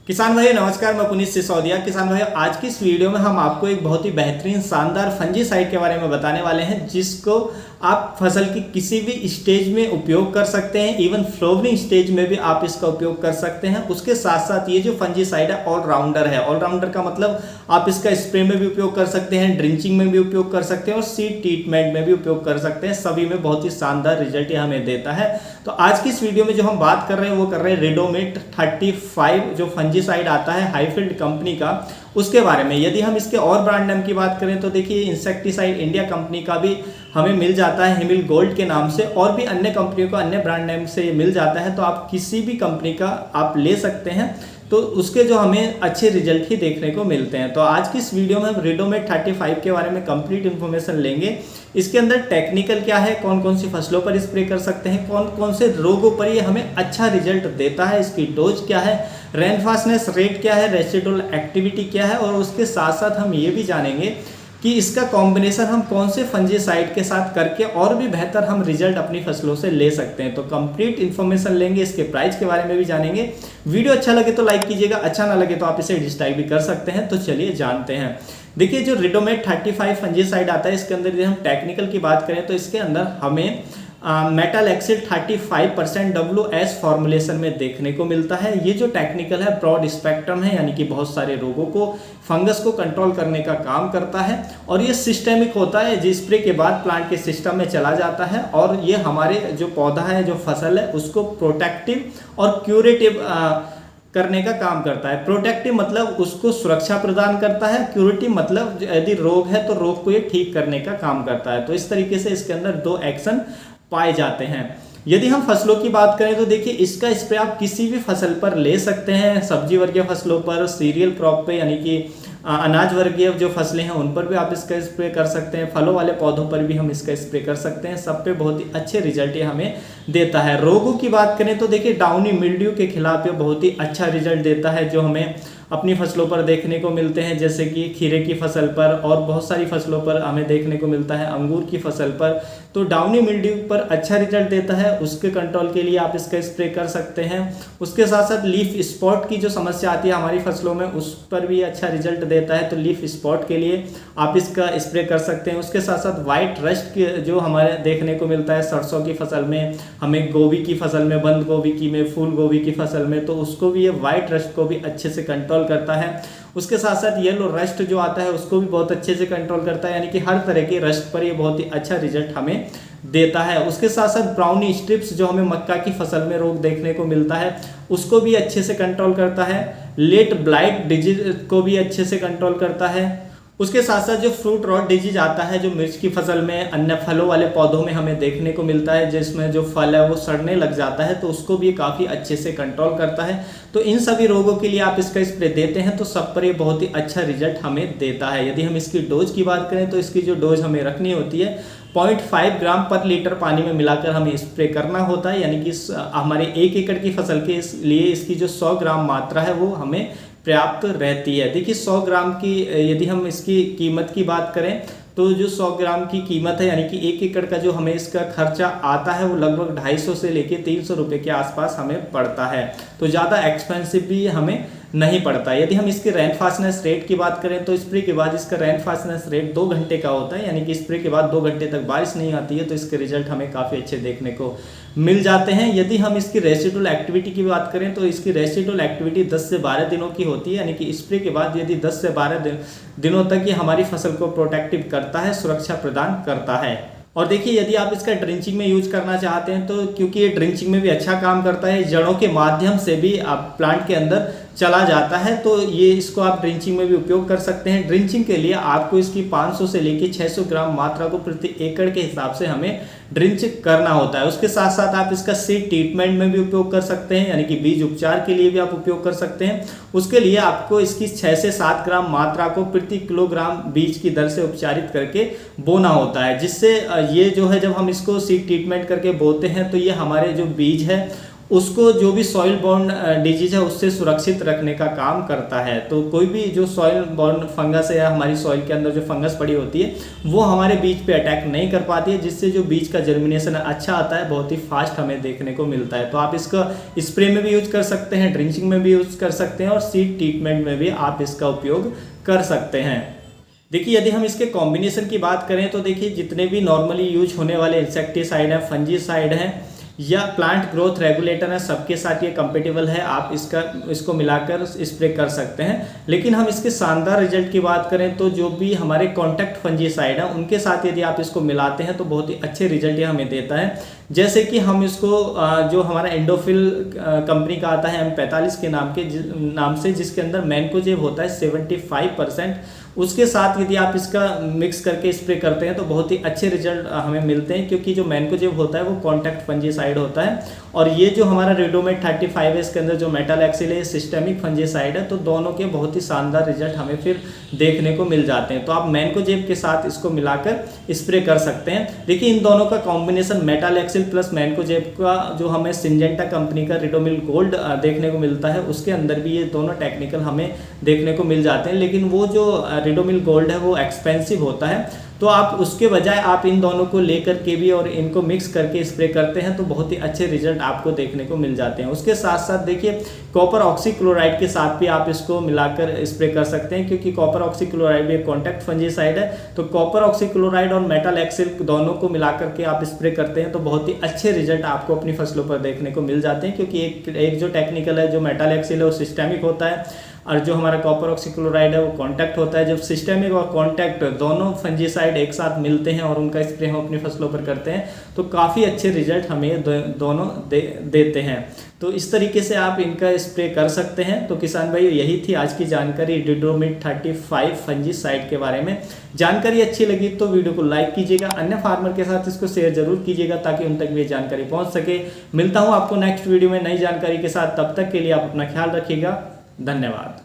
किसान भाई नमस्कार, मैं पुनीत सिसोदिया। किसान भाई आज की इस वीडियो में हम आपको एक बहुत ही बेहतरीन शानदार फंजीसाइड के बारे में बताने वाले हैं, जिसको आप फसल की किसी भी स्टेज में उपयोग कर सकते हैं। इवन फ्लावरिंग स्टेज में भी आप इसका उपयोग कर सकते हैं। उसके साथ साथ ये जो फंजीसाइड है ऑलराउंडर है। ऑलराउंडर का मतलब आप इसका स्प्रे में भी उपयोग कर सकते हैं, ड्रिंचिंग में भी उपयोग कर सकते हैं और सीड ट्रीटमेंट में भी उपयोग कर सकते हैं। सभी में बहुत ही शानदार रिजल्ट ये हमें देता है। तो आज की इस वीडियो में जो हम बात कर रहे हैं वो कर रहे हैं रेडोमेट 35 जो फंजीसाइड आता है हाईफील्ड कंपनी का, उसके बारे में। यदि हम इसके और ब्रांड नेम की बात करें तो देखिए इंसेक्टिसाइड इंडिया कंपनी का भी हमें मिल जाता है हिमिल गोल्ड के नाम से, और भी अन्य कंपनियों का अन्य ब्रांड नेम से ये मिल जाता है। तो आप किसी भी कंपनी का आप ले सकते हैं, तो उसके जो हमें अच्छे रिजल्ट ही देखने को मिलते हैं। तो आज की इस वीडियो में हम रेडोमेट 35 के बारे में कंप्लीट इन्फॉर्मेशन लेंगे। इसके अंदर टेक्निकल क्या है, कौन कौन सी फसलों पर स्प्रे कर सकते हैं, कौन कौन से रोगों पर ये हमें अच्छा रिजल्ट देता है, इसकी डोज क्या है, रेनफास्टनेस रेट क्या है, रेसिडुअल एक्टिविटी क्या है, और उसके साथ साथ हम ये भी जानेंगे कि इसका कॉम्बिनेशन हम कौन से फंजीसाइड के साथ करके और भी बेहतर हम रिजल्ट अपनी फसलों से ले सकते हैं। तो कंप्लीट इन्फॉर्मेशन लेंगे, इसके प्राइस के बारे में भी जानेंगे। वीडियो अच्छा लगे तो लाइक कीजिएगा, अच्छा ना लगे तो आप इसे डिसलाइक भी कर सकते हैं। तो चलिए जानते हैं। देखिए जो रेडोमेट 35 फंजीसाइड आता है, इसके अंदर यदि हम टेक्निकल की बात करें तो इसके अंदर हमें मेटालैक्सिल 35% WS फॉर्मुलेशन में देखने को मिलता है। ये जो टेक्निकल है ब्रॉड स्पेक्ट्रम है, यानी कि बहुत सारे रोगों को, फंगस को कंट्रोल करने का काम करता है। और ये सिस्टेमिक होता है, जिस स्प्रे के बाद प्लांट के सिस्टम में चला जाता है, और ये हमारे जो पौधा है, जो फसल है, उसको प्रोटेक्टिव और क्यूरेटिव करने का काम करता है। प्रोटेक्टिव मतलब उसको सुरक्षा प्रदान करता है, क्यूरेटिव मतलब यदि रोग है तो रोग को ये ठीक करने का काम करता है। तो इस तरीके से इसके अंदर दो एक्शन पाए जाते हैं। यदि हम फसलों की बात करें तो देखिए इसका स्प्रे आप किसी भी फसल पर ले सकते हैं। सब्जी वर्गीय फसलों पर, सीरियल क्रॉप पे यानी कि अनाज वर्गीय जो फसलें हैं उन पर भी आप इसका स्प्रे कर सकते हैं। फलों वाले पौधों पर भी हम इसका स्प्रे कर सकते हैं। सब पे बहुत ही अच्छे रिजल्ट ये हमें देता है। रोगों की बात करें तो देखिए डाउनी मिल्ड्यू के खिलाफ ये बहुत ही अच्छा रिजल्ट देता है, जो हमें अपनी फसलों पर देखने को मिलते हैं, जैसे कि खीरे की फसल पर और बहुत सारी फसलों पर हमें देखने को मिलता है, अंगूर की फसल पर। तो डाउनी मिल्ड्यू पर अच्छा रिजल्ट देता है, उसके कंट्रोल के लिए आप इसका स्प्रे कर सकते हैं। उसके साथ साथ लीफ स्पॉट की जो समस्या आती है हमारी फसलों में, उस पर भी अच्छा रिजल्ट देता है। तो लीफ स्पॉट के लिए आप इसका स्प्रे कर सकते हैं। उसके साथ साथ व्हाइट रस्ट जो हमारे देखने को मिलता है सरसों की फसल में, हमें गोभी की फसल में, बंद गोभी की में, फूल गोभी की फसल में, तो उसको भी ये व्हाइट रस्ट को भी अच्छे से कंट्रोल करता है। उसके साथ साथ येलो रस्ट जो आता है उसको भी बहुत अच्छे से कंट्रोल करता है, यानी कि हर तरह की रस्ट पर ये बहुत ही अच्छा रिजल्ट हमें देता है। उसके साथ साथ ब्राउनी स्ट्रिप्स जो हमें मक्का की फसल में रोग देखने को मिलता है, उसको भी अच्छे से कंट्रोल करता है। लेट ब्लाइट डिजीज को भी अच्छे से कंट्रोल करता है। उसके साथ साथ जो फ्रूट रॉट डिजीज आता है, जो मिर्च की फसल में, अन्य फलों वाले पौधों में हमें देखने को मिलता है, जिसमें जो फल है वो सड़ने लग जाता है, तो उसको भी काफ़ी अच्छे से कंट्रोल करता है। तो इन सभी रोगों के लिए आप इसका स्प्रे देते हैं तो सब पर ये बहुत ही अच्छा रिजल्ट हमें देता है। यदि हम इसकी डोज की बात करें तो इसकी जो डोज हमें रखनी होती है 0.5 ग्राम पर लीटर पानी में मिलाकर हमें स्प्रे करना होता है, यानी कि हमारे 1 एकड़ की फसल के लिए इसकी जो 100 ग्राम मात्रा है वो हमें पर्याप्त रहती है। देखिए 100 ग्राम की यदि हम इसकी कीमत की बात करें तो जो 100 ग्राम की कीमत है, यानी कि 1 एकड़ का जो हमें इसका खर्चा आता है वो लगभग 250 से लेके 300 रुपये के आसपास हमें पड़ता है। तो ज़्यादा एक्सपेंसिव भी हमें नहीं पड़ता। यदि हम इसके रेनफास्टनेस रेट की बात करें तो स्प्रे के बाद इसका रेनफास्टनेस रेट 2 घंटे का होता है, यानी कि स्प्रे के बाद 2 घंटे तक बारिश नहीं आती है, तो इसके रिजल्ट हमें काफ़ी अच्छे देखने को मिल जाते हैं। यदि हम इसकी रेसिडुअल एक्टिविटी की बात करें तो इसकी रेसिडुअल एक्टिविटी 10 से 12 दिनों की होती है, यानी कि स्प्रे के बाद यदि 10 से 12 दिनों तक ये हमारी फसल को प्रोटेक्टिव करता है, सुरक्षा प्रदान करता है। और देखिए यदि आप इसका ड्रिंचिंग में यूज करना चाहते हैं तो क्योंकि ये ड्रिंचिंग में भी अच्छा काम करता है, जड़ों के माध्यम से भी आप प्लांट के अंदर चला जाता है, तो ये इसको आप ड्रिंचिंग में भी उपयोग कर सकते हैं। ड्रिंचिंग के लिए आपको इसकी 500 से लेके 600 ग्राम मात्रा को प्रति एकड़ के हिसाब से हमें ड्रिंच करना होता है। उसके साथ साथ आप इसका सीड ट्रीटमेंट में भी उपयोग कर सकते हैं, यानी कि बीज उपचार के लिए भी आप उपयोग कर सकते हैं। उसके लिए आपको इसकी 6 से 7 ग्राम मात्रा को प्रति किलोग्राम बीज की दर से उपचारित करके बोना होता है, जिससे ये जो है जब हम इसको सीड ट्रीटमेंट करके बोते हैं तो ये हमारे जो बीज है उसको जो भी सॉइल बॉर्न डिजीज है उससे सुरक्षित रखने का काम करता है। तो कोई भी जो सॉइल बॉर्न फंगस है या हमारी सॉइल के अंदर जो फंगस पड़ी होती है वो हमारे बीज पे अटैक नहीं कर पाती है, जिससे जो बीज का जर्मिनेशन अच्छा आता है, बहुत ही फास्ट हमें देखने को मिलता है। तो आप इसका स्प्रे में भी यूज कर सकते हैं, ड्रिंचिंग में भी यूज कर सकते हैं और सीड ट्रीटमेंट में भी आप इसका उपयोग कर सकते हैं। देखिए यदि हम इसके कॉम्बिनेशन की बात करें तो देखिए जितने भी नॉर्मली यूज होने वाले इंसेक्टिसाइड हैं, फंजीसाइड हैं या प्लांट ग्रोथ रेगुलेटर है, सबके साथ ये कंपेटेबल है। आप इसको मिलाकर स्प्रे कर सकते हैं। लेकिन हम इसके शानदार रिजल्ट की बात करें तो जो भी हमारे कॉन्टैक्ट फंजीसाइड है उनके साथ यदि आप इसको मिलाते हैं तो बहुत ही अच्छे रिजल्ट ये हमें देता है। जैसे कि हम इसको जो हमारा एंडोफिल कंपनी का आता है M45 के नाम से, जिसके अंदर मैनकोजेब होता है 75%, उसके साथ यदि आप इसका मिक्स करके स्प्रे करते हैं तो बहुत ही अच्छे रिजल्ट हमें मिलते हैं, क्योंकि जो मैनकोजेब होता है वो कॉन्टैक्ट फंजीसाइड होता है और ये जो हमारा रेडोमेट 35 है इसके अंदर जो मेटालैक्सिल है सिस्टेमिक फंजीसाइड है। तो दोनों के बहुत ही शानदार रिजल्ट हमें फिर देखने को मिल जाते हैं। तो आप मैनकोजेब के साथ इसको मिलाकर स्प्रे कर सकते हैं। देखिए इन दोनों का कॉम्बिनेशन मेटालैक्सिल प्लस मैनकोजेब का जो हमें सिंजेंटा कंपनी का रिडोमिल गोल्ड देखने को मिलता है, उसके अंदर भी ये दोनों टेक्निकल हमें देखने को मिल जाते हैं। लेकिन वो जो रिडोमिल गोल्ड है वो एक्सपेंसिव होता है, तो आप उसके बजाय आप इन दोनों को लेकर के भी और इनको मिक्स करके स्प्रे करते हैं तो बहुत ही अच्छे रिजल्ट आपको देखने को मिल जाते हैं। उसके साथ साथ देखिए कॉपर ऑक्सीक्लोराइड के साथ भी आप इसको मिलाकर स्प्रे कर सकते हैं, क्योंकि कॉपर ऑक्सीक्लोराइड भी एक कॉन्टैक्ट फंजीसाइड है। तो कॉपर ऑक्सीक्लोराइड और मेटालैक्सिल दोनों को मिलाकर के आप स्प्रे करते हैं तो बहुत ही अच्छे रिजल्ट आपको अपनी फसलों पर देखने को मिल जाते हैं, क्योंकि एक जो टेक्निकल है जो मेटालैक्सिल है वो सिस्टेमिक होता है और जो हमारा कॉपर ऑक्सीक्लोराइड है वो कॉन्टैक्ट होता है। जब सिस्टेमिक और कॉन्टैक्ट दोनों फंजीसाइड एक साथ मिलते हैं और उनका स्प्रे हम अपनी फसलों पर करते हैं तो काफ़ी अच्छे रिजल्ट हमें दोनों देते हैं। तो इस तरीके से आप इनका स्प्रे कर सकते हैं। तो किसान भाई यही थी आज की जानकारी डिडोमिट 35 फंजीसाइड के बारे में। जानकारी अच्छी लगी तो वीडियो को लाइक कीजिएगा, अन्य फार्मर के साथ इसको शेयर जरूर कीजिएगा ताकि उन तक भी ये जानकारी पहुंच सके। मिलता हूं आपको नेक्स्ट वीडियो में नई जानकारी के साथ, तब तक के लिए आप अपना ख्याल रखिएगा। धन्यवाद।